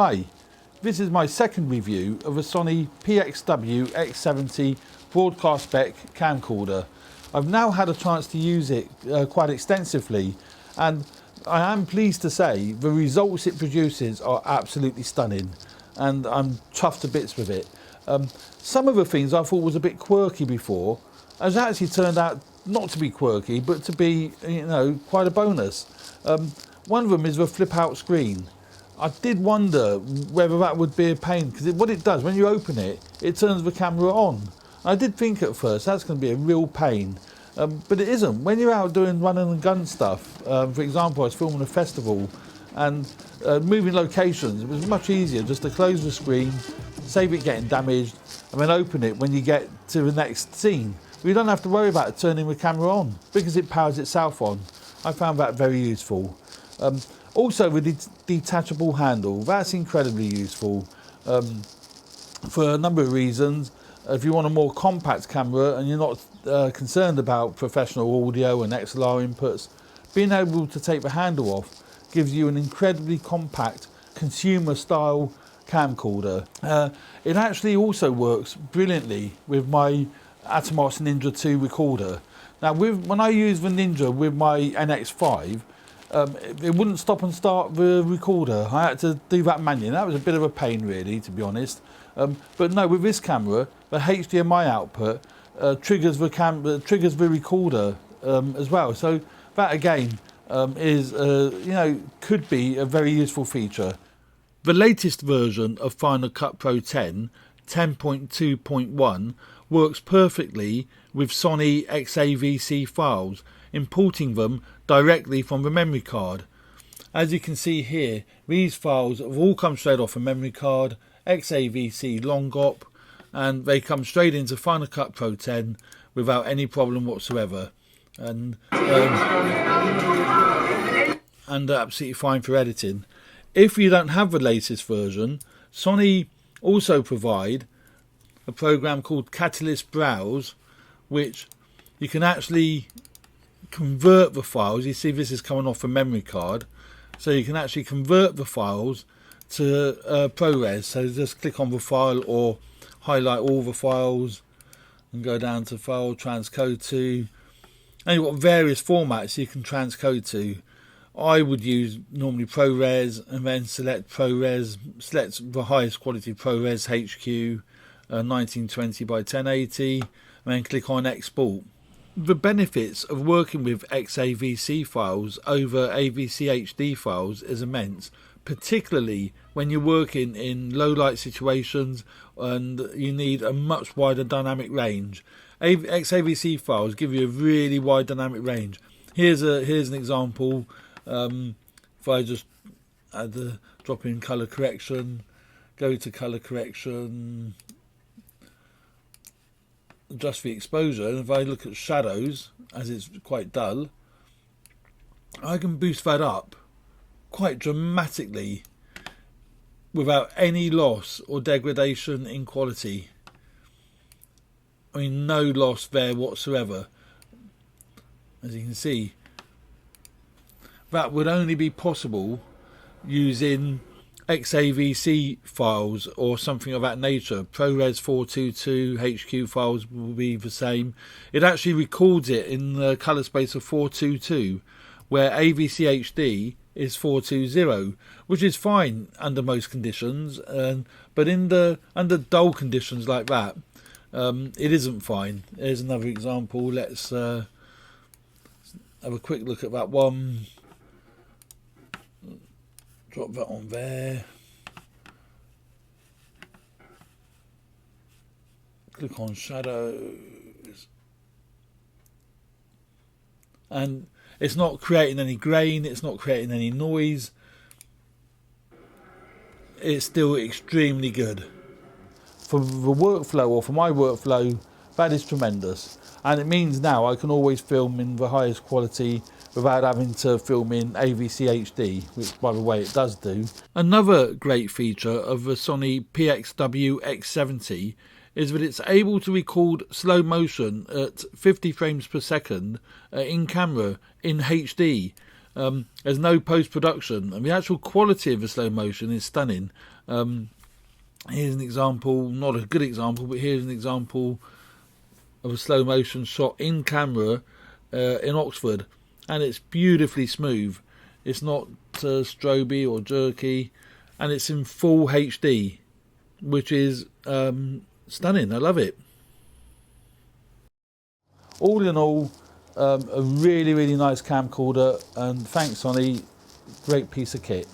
Hi, this is my second review of a Sony PXW X70 broadcast spec camcorder. I've now had a chance to use it quite extensively, and I am pleased to say the results it produces are absolutely stunning, and I'm chuffed to bits with it. Some of the things I thought was a bit quirky before has actually turned out not to be quirky, but to be, quite a bonus. One of them is the flip out screen. I did wonder whether that would be a pain, because what it does, when you open it, it turns the camera on. I did think at first that's going to be a real pain, but it isn't. When you're out doing run and gun stuff, for example, I was filming a festival and moving locations, it was much easier just to close the screen, save it getting damaged, and then open it when you get to the next scene. You don't have to worry about turning the camera on because it powers itself on. I found that very useful. Also, with the detachable handle, that's incredibly useful for a number of reasons. If you want a more compact camera and you're not concerned about professional audio and XLR inputs, being able to take the handle off gives you an incredibly compact consumer style camcorder. It actually also works brilliantly with my Atomos Ninja 2 recorder. Now, when I use the Ninja with my NX5, it wouldn't stop and start the recorder. I had to do that manually. That was a bit of a pain, really, to be honest. But no, with this camera, the HDMI output triggers the recorder as well. So that again is could be a very useful feature. The latest version of Final Cut Pro 10, 10.2.1, works perfectly with Sony XAVC files, importing them directly from the memory card. As you can see here, these files have all come straight off a memory card, XAVC long op, and they come straight into Final Cut Pro 10 without any problem whatsoever, and absolutely fine for editing. If you don't have the latest version, Sony also provide a program called Catalyst Browse, which you can actually convert the files. You see this is coming off a memory card, so you can actually convert the files to ProRes. So just click on the file or highlight all the files and go down to File, Transcode to, and you've got various formats you can transcode to. I would use normally ProRes and then select ProRes, select the highest quality ProRes HQ 1920 by 1080, and then click on Export. The benefits of working with XAVC files over AVC HD files is immense, particularly when you're working in low light situations and you need a much wider dynamic range. XAVC files give you a really wide dynamic range. Here's an example. If I just add the drop in color correction, go to color correction, adjust the exposure, and if I look at shadows, as it's quite dull, I can boost that up quite dramatically without any loss or degradation in quality. I mean, no loss there whatsoever. As you can see, that would only be possible using XAVC files or something of that nature. ProRes 422 HQ files will be the same. It actually records it in the colour space of 422, where AVC HD is 420, which is fine under most conditions, but under dull conditions like that, it isn't fine. Here's another example. Let's have a quick look at that one. Drop that on there. Click on shadows. And it's not creating any grain, it's not creating any noise. It's still extremely good. For the workflow, or for my workflow, that is tremendous. And it means now I can always film in the highest quality without having to film in AVC HD, which, by the way, it does do. Another great feature of the Sony PXW X70 is that it's able to record slow motion at 50 frames per second in camera in HD. There's no post-production, and the actual quality of the slow motion is stunning. Here's an example, not a good example, but here's an example of a slow motion shot in camera in Oxford, and it's beautifully smooth. It's not stroby or jerky, and it's in full HD, which is stunning. I love it. All in all, a really nice camcorder, and thanks Sony, great piece of kit.